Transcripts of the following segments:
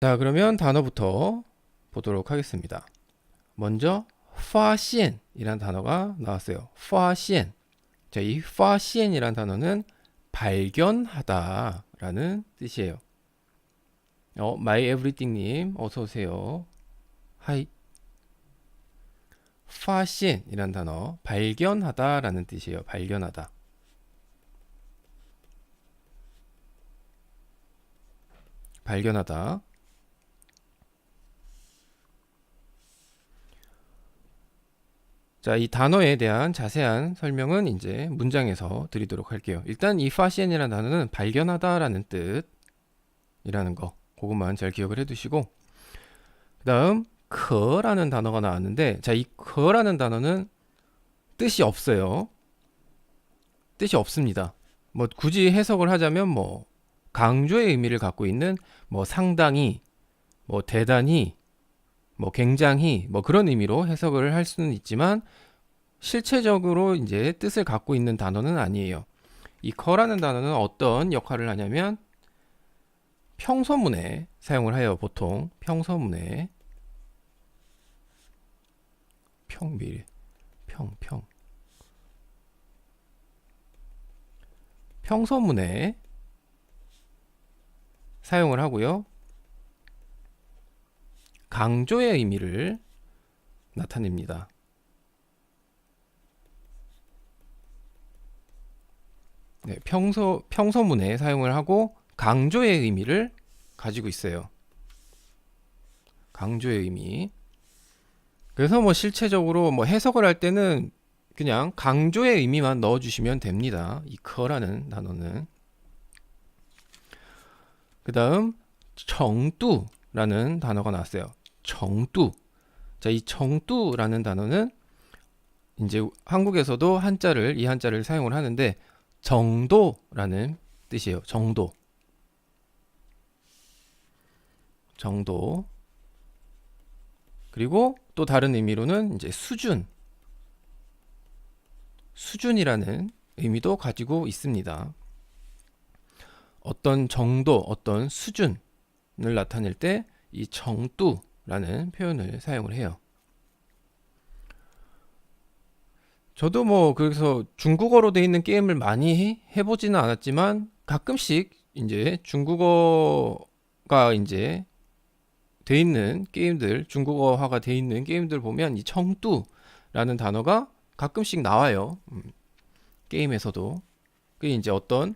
자, 그러면 단어부터 보도록 하겠습니다. 먼저 发现이란 단어가 나왔어요. 发现. 자, 이 发现이란 단어는 발견하다라는 뜻이에요. My Everything님 어서 오세요. 하이. 发现이란 단어 발견하다라는 뜻이에요. 발견하다. 발견하다. 자, 이 단어에 대한 자세한 설명은 이제 문장에서 드리도록 할게요. 일단 이 파시엔이라는 단어는 발견하다라는 뜻이라는 거, 그것만 잘 기억을 해두시고, 그 다음 커라는 단어가 나왔는데, 자, 이 커라는 단어는 뜻이 없어요. 뜻이 없습니다. 뭐 굳이 해석을 하자면 뭐 강조의 의미를 갖고 있는 뭐 상당히, 뭐 대단히, 뭐 굉장히, 뭐 그런 의미로 해석을 할 수는 있지만 실체적으로 이제 뜻을 갖고 있는 단어는 아니에요. 이 커라는 단어는 어떤 역할을 하냐면 평서문에 사용을 해요. 보통 평서문에 평서문에 사용을 하고요. 강조의 의미를 나타냅니다. 네, 평서문에 사용을 하고 강조의 의미를 가지고 있어요. 강조의 의미. 그래서 뭐 실체적으로 뭐 해석을 할 때는 그냥 강조의 의미만 넣어주시면 됩니다. 이 커라는 단어는. 그 다음 정두라는 단어가 나왔어요. 정두. 자, 이 정두라는 단어는 이제 한국에서도 이 한자를 사용을 하는데 정도라는 뜻이에요. 정도. 그리고 또 다른 의미로는 이제 수준이라는 의미도 가지고 있습니다. 어떤 정도, 어떤 수준을 나타낼 때 이 정두라는 표현을 사용을 해요. 저도 뭐 그래서 중국어로 돼 있는 게임을 많이 해보지는 않았지만 가끔씩 이제 중국어가 이제 돼 있는 게임들, 중국어화가 돼 있는 게임들 보면 이 청두라는 단어가 가끔씩 나와요. 게임에서도. 그게 이제 어떤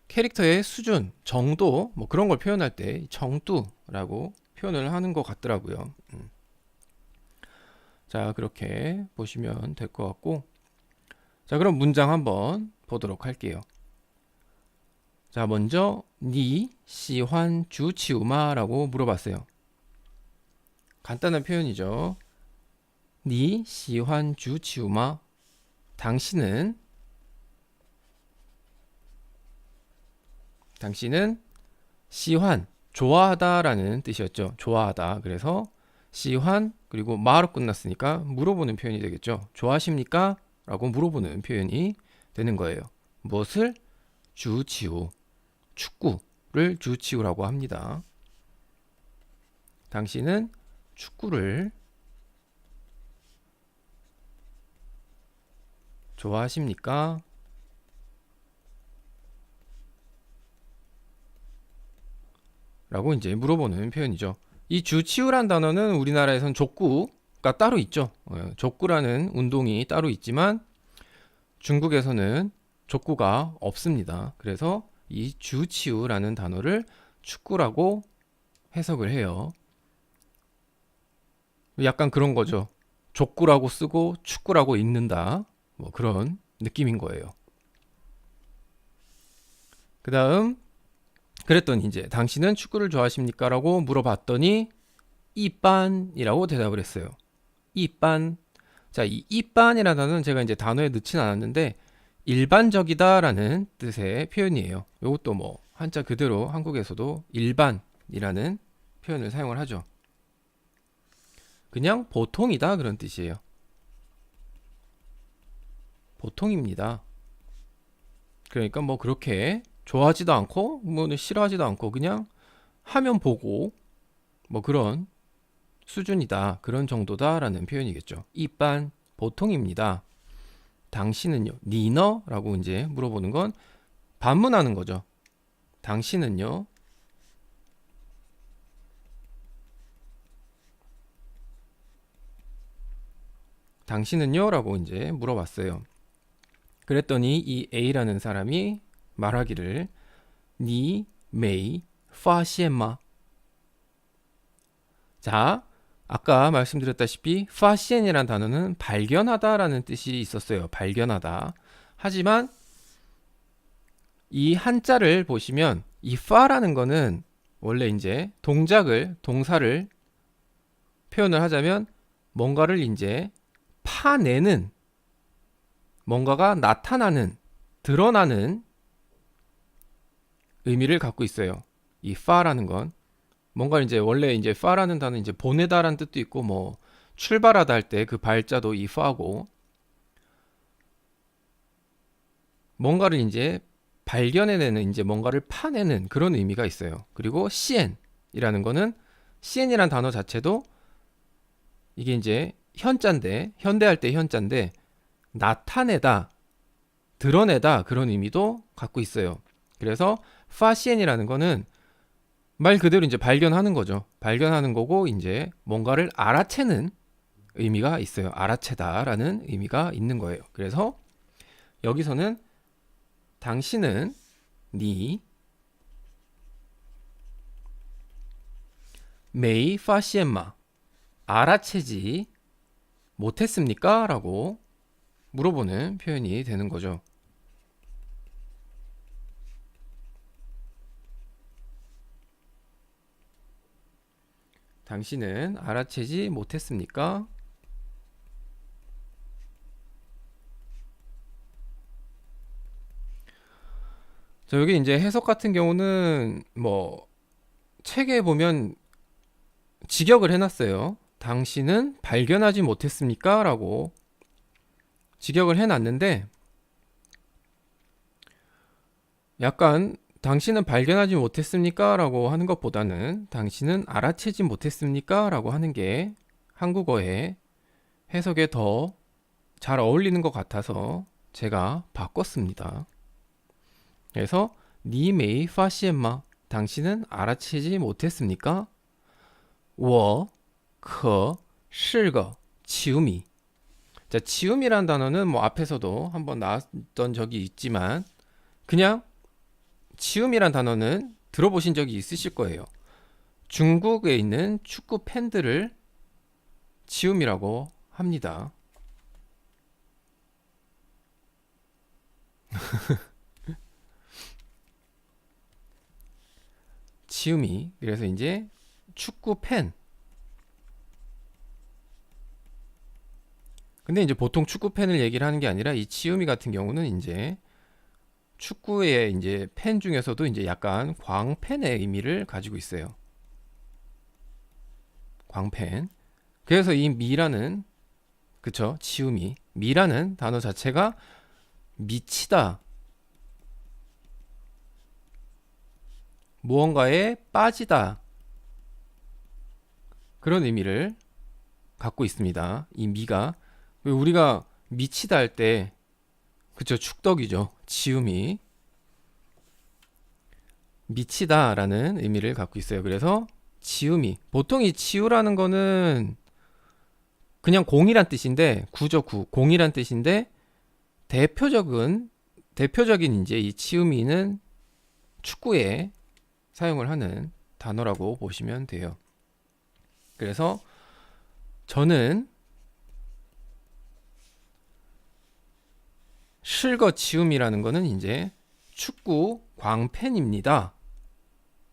캐릭터의 수준, 정도, 뭐 그런 걸 표현할 때 정두라고 표현을 하는 것 같더라고요. 자, 그렇게 보시면 될 것 같고. 자, 그럼 문장 한번 보도록 할게요. 자, 먼저 니 시환 주치우마라고 물어봤어요. 간단한 표현이죠. 니 시환 주치우마. 당신은 시환 좋아하다라는 뜻이었죠. 좋아하다. 그래서 시환 그리고 마로 끝났으니까 물어보는 표현이 되겠죠. 좋아하십니까? 라고 물어보는 표현이 되는 거예요. 무엇을? 주치우. 축구를 주치우라고 합니다. 당신은 축구를 좋아하십니까? 라고 이제 물어보는 표현이죠. 이 주치우란 단어는 우리나라에선 족구가 따로 있죠. 족구라는 운동이 따로 있지만 중국에서는 족구가 없습니다. 그래서 이 주치우라는 단어를 축구라고 해석을 해요. 약간 그런 거죠. 족구라고 쓰고 축구라고 읽는다. 뭐 그런 느낌인 거예요. 그 다음 그랬더니 이제 당신은 축구를 좋아하십니까? 라고 물어봤더니 이빤이라고 대답을 했어요. 이빤. 자, 이 이빤이라는 단어는 제가 이제 단어에 넣진 않았는데 일반적이다라는 뜻의 표현이에요. 이것도 뭐 한자 그대로 한국에서도 일반이라는 표현을 사용을 하죠. 그냥 보통이다 그런 뜻이에요. 보통입니다. 그러니까 뭐 그렇게 좋아하지도 않고 뭐 싫어하지도 않고 그냥 하면 보고 뭐 그런 수준이다, 그런 정도다라는 표현이겠죠. 이般 보통입니다. 당신은요, 니너라고 이제 물어보는 건 반문하는 거죠. 당신은요, 당신은요? 라고 이제 물어봤어요. 그랬더니 이 A라는 사람이 말하기를 니 메이 파시엔마. 자, 아까 말씀드렸다시피 파시엔이라는 단어는 발견하다라는 뜻이 있었어요. 발견하다. 하지만 이 한자를 보시면 이 파라는 거는 원래 이제 동사를 표현을 하자면 뭔가를 이제 파내는, 뭔가가 나타나는, 드러나는 의미를 갖고 있어요. 이 파라는 건 뭔가 이제 원래 이제 파라는 단어 이제 보내다라는 뜻도 있고 뭐 출발하다 할 때 그 발자도 이 파고, 뭔가를 이제 발견해내는, 이제 뭔가를 파내는 그런 의미가 있어요. 그리고 시엔이라는 거는, 시엔이라는 단어 자체도 이게 이제 현자인데, 현대할 때 현자인데 나타내다, 드러내다 그런 의미도 갖고 있어요. 그래서 파시엔이라는 거는 말 그대로 이제 발견하는 거죠. 발견하는 거고 이제 뭔가를 알아채는 의미가 있어요. 알아채다라는 의미가 있는 거예요. 그래서 여기서는 당신은 니 메이 파시엔마, 알아채지 못했습니까? 라고 물어보는 표현이 되는 거죠. 당신은 알아채지 못했습니까? 자, 여기 이제 해석 같은 경우는 뭐 책에 보면 직역을 해놨어요. 당신은 발견하지 못했습니까? 라고 직역을 해놨는데, 약간 당신은 발견하지 못했습니까? 라고 하는 것보다는 당신은 알아채지 못했습니까? 라고 하는 게 한국어의 해석에 더 잘 어울리는 것 같아서 제가 바꿨습니다. 그래서 니 메이 파시엔마, 당신은 알아채지 못했습니까? 我可是个 치우미. 자, 치움이란 단어는 뭐 앞에서도 한번 나왔던 적이 있지만 그냥 치움이란 단어는 들어보신 적이 있으실 거예요. 중국에 있는 축구 팬들을 치움이라고 합니다. 치움이. 그래서 이제 축구 팬. 근데 이제 보통 축구 팬을 얘기를 하는 게 아니라 이 치움이 같은 경우는 이제 축구의 이제 팬 중에서도 이제 약간 광팬의 의미를 가지고 있어요. 광팬. 그래서 이 미라는, 그쵸? 치움이. 미라는 단어 자체가 미치다, 무언가에 빠지다, 그런 의미를 갖고 있습니다. 이 미가. 우리가 미치다 할 때, 그쵸? 축덕이죠. 치움이. 미치다라는 의미를 갖고 있어요. 그래서 치움이. 보통 이 치우라는 거는 그냥 공이란 뜻인데, 구죠, 구. 공이란 뜻인데, 대표적인 이제 이 치우미는 축구에 사용을 하는 단어라고 보시면 돼요. 그래서 저는 실거 치움이라는 거는 이제 축구 광팬입니다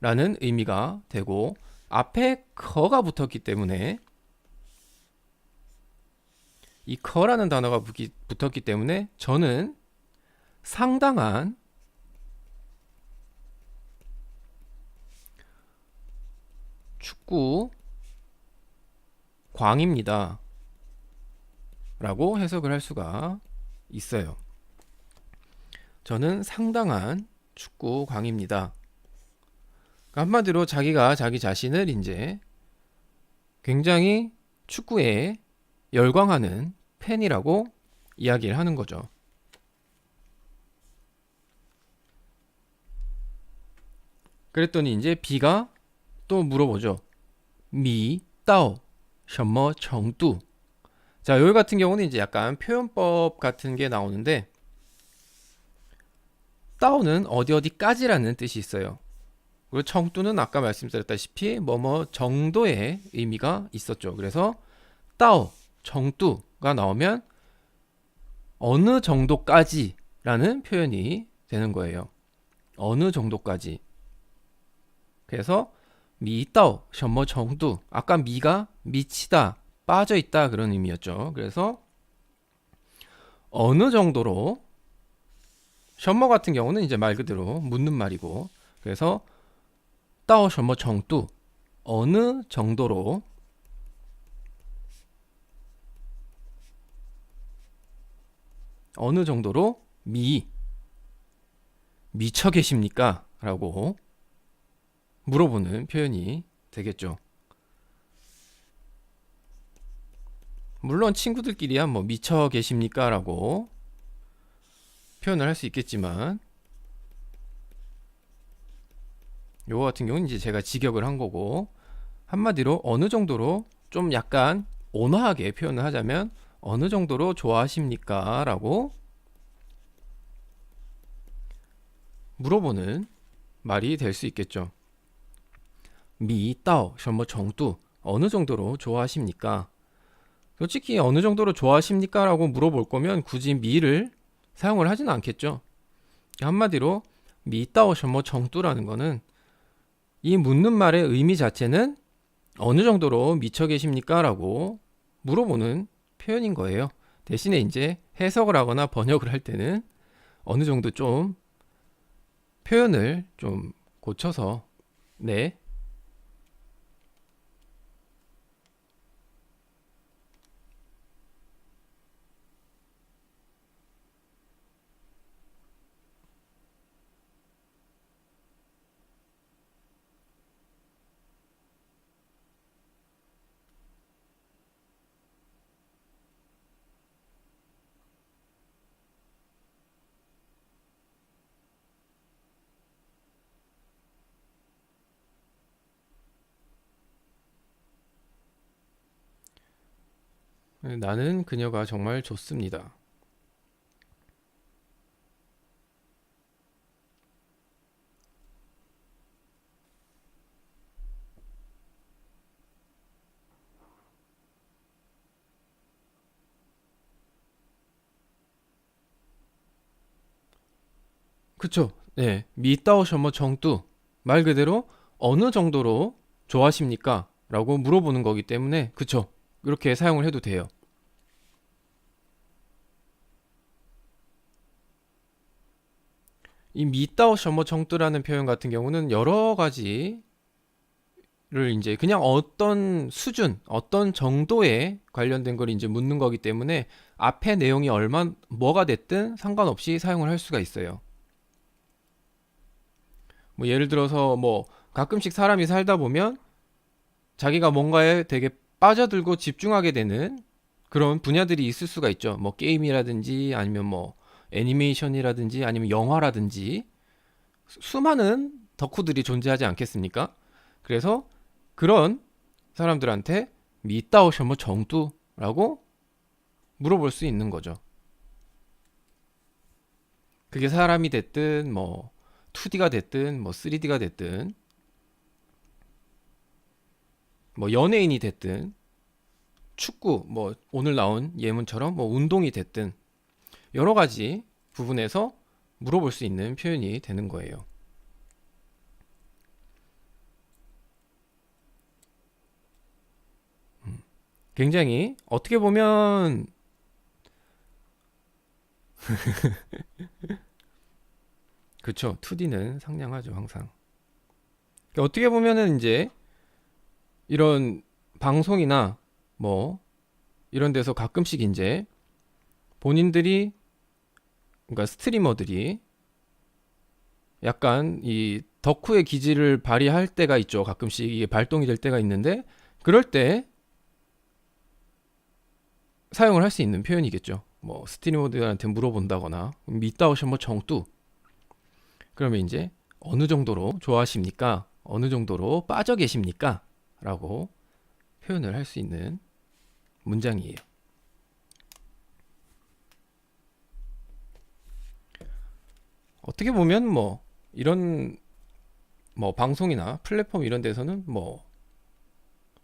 라는 의미가 되고, 앞에 커가 붙었기 때문에, 이 커라는 단어가 붙었기 때문에 저는 상당한 축구 광입니다 라고 해석을 할 수가 있어요. 저는 상당한 축구 광입니다. 한마디로 자기가 자기 자신을 이제 굉장히 축구에 열광하는 팬이라고 이야기를 하는 거죠. 그랬더니 이제 B가 또 물어보죠. 미, 따오, 什么 정도. 자, 여기 같은 경우는 이제 약간 표현법 같은 게 나오는데, 따오는 어디 어디까지라는 뜻이 있어요. 그리고 청두는 아까 말씀드렸다시피 뭐뭐 정도의 의미가 있었죠. 그래서 따오, 정두가 나오면 어느 정도까지라는 표현이 되는 거예요. 어느 정도까지. 그래서 미따오, 什么 정도. 아까 미가 미치다, 빠져있다 그런 의미였죠. 그래서 어느 정도로 什么 같은 경우는 이제 말 그대로 묻는 말이고, 그래서 到什么 정도, 어느 정도로, 어느 정도로 미쳐 계십니까? 라고 물어보는 표현이 되겠죠. 물론 친구들끼리야 뭐 미쳐 계십니까? 라고 표현을 할 수 있겠지만, 요거 같은 경우는 이제 제가 직역을 한 거고, 한마디로 어느 정도로 좀 약간 온화하게 표현을 하자면 어느 정도로 좋아하십니까? 라고 물어보는 말이 될 수 있겠죠. 미到什么 정도, 어느 정도로 좋아하십니까? 솔직히 어느 정도로 좋아하십니까? 라고 물어볼 거면 굳이 미를 사용을 하지는 않겠죠. 한마디로 미到什么 정도라는 거는 이 묻는 말의 의미 자체는 어느 정도로 미쳐 계십니까? 라고 물어보는 표현인 거예요. 대신에 이제 해석을 하거나 번역을 할 때는 어느 정도 좀 표현을 좀 고쳐서, 네, 나는 그녀가 정말 좋습니다. 그쵸? 네, 미到什么 정도, 말 그대로 어느 정도로 좋아하십니까? 라고 물어보는 거기 때문에, 그쵸? 이렇게 사용을 해도 돼요. 이 미到什么 정도라는 표현 같은 경우는 여러 가지를 이제 그냥 어떤 수준, 어떤 정도에 관련된 걸 이제 묻는 거기 때문에 앞에 내용이 뭐가 됐든 상관없이 사용을 할 수가 있어요. 뭐 예를 들어서 뭐 가끔씩 사람이 살다 보면 자기가 뭔가에 되게 빠져들고 집중하게 되는 그런 분야들이 있을 수가 있죠. 뭐 게임이라든지 아니면 뭐 애니메이션이라든지 아니면 영화라든지 수많은 덕후들이 존재하지 않겠습니까? 그래서 그런 사람들한테 미따오什么 정도라고 물어볼 수 있는 거죠. 그게 사람이 됐든 뭐 2D가 됐든 뭐 3D가 됐든 뭐 연예인이 됐든 축구 뭐 오늘 나온 예문처럼 뭐 운동이 됐든 여러 가지 부분에서 물어볼 수 있는 표현이 되는 거예요. 굉장히 어떻게 보면 그쵸, 2D는 상냥하죠 항상. 그러니까 어떻게 보면은 이제 이런 방송이나 뭐 이런 데서 가끔씩 이제 본인들이, 그러니까 스트리머들이 약간 이 덕후의 기질을 발휘할 때가 있죠. 가끔씩 이게 발동이 될 때가 있는데, 그럴 때 사용을 할 수 있는 표현이겠죠. 뭐 스티리오드한테 물어본다거나 미따오 셔머 정뚜 그러면 이제 어느 정도로 좋아하십니까? 어느 정도로 빠져 계십니까? 라고 표현을 할 수 있는 문장이에요. 어떻게 보면 뭐 이런 뭐 방송이나 플랫폼 이런 데서는 뭐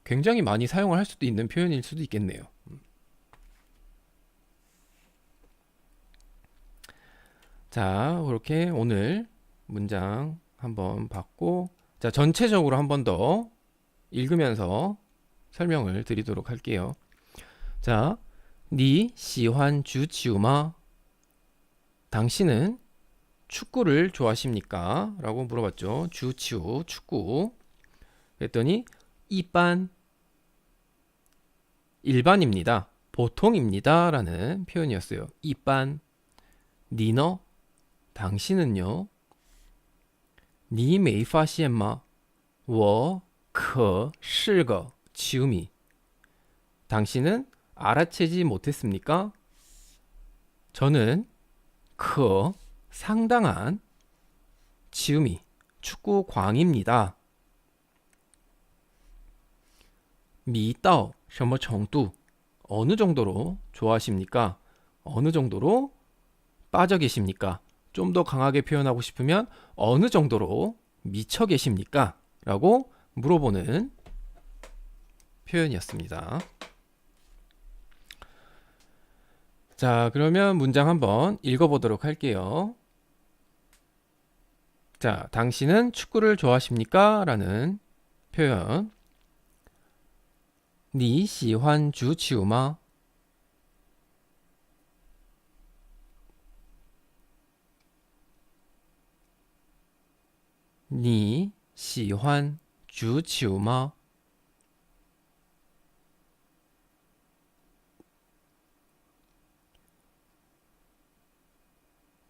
굉장히 많이 사용을 할 수도 있는 표현일 수도 있겠네요. 자, 그렇게 오늘 문장 한번 봤고, 자, 전체적으로 한 번 더 읽으면서 설명을 드리도록 할게요. 자, 니 시환 주치우마? 당신은 축구를 좋아하십니까? 라고 물어봤죠. 주치우, 축구. 그랬더니 이반, 일반입니다. 보통입니다. 라는 표현이었어요. 이반, 니너, 당신은요? 니 메이发现吗?我可是个 지우미. 당신은 알아채지 못했습니까? 저는 그 상당한 지우미 축구 광입니다. 미따오 什么程度 어느 정도로 좋아하십니까? 어느 정도로 빠져 계십니까? 좀 더 강하게 표현하고 싶으면 어느 정도로 미쳐 계십니까? 라고 물어보는 표현이었습니다. 자, 그러면 문장 한번 읽어보도록 할게요. 자, 당신은 축구를 좋아하십니까? 라는 표현. 你喜欢足球吗? 니喜欢足球吗?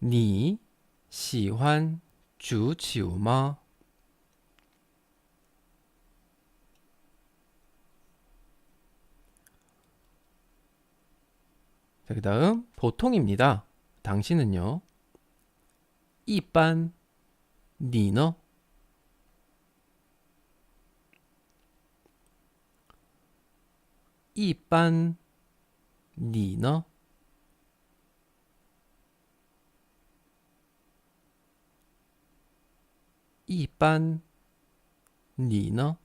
니喜欢足球吗? 자, 그 다음 보통입니다. 당신은요? 一般 니너? 一般 니너? 一般 니너?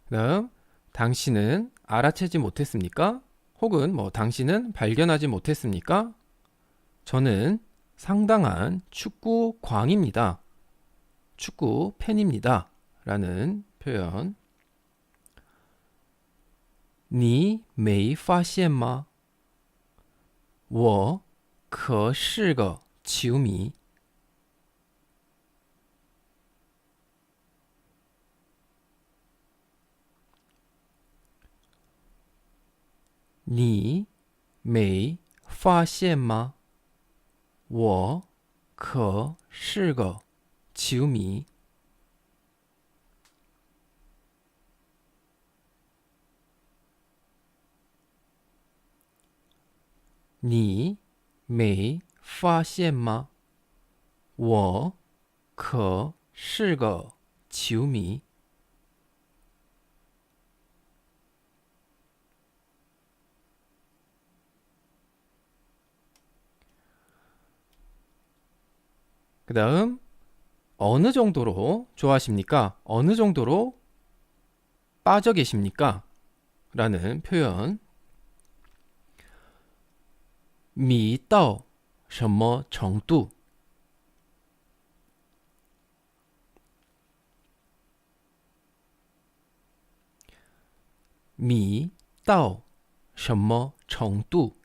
그 다음 당신은 알아채지 못했습니까? 혹은 뭐 당신은 발견하지 못했습니까? 저는 상당한 축구 광입니다. 축구 팬입니다. 라는 표현. 你没发现吗?我可是个球迷. 니没发现吗?我可是个球迷. 니没发现吗?我可是个球迷. 그 다음 어느 정도로 좋아하십니까? 어느 정도로 빠져 계십니까? 라는 표현. 迷到什么程度? 미到什么程度?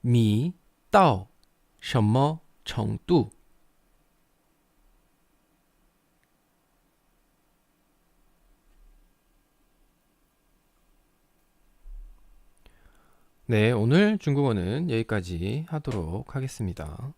미到什么程度? 네, 오늘 중국어는 여기까지 하도록 하겠습니다.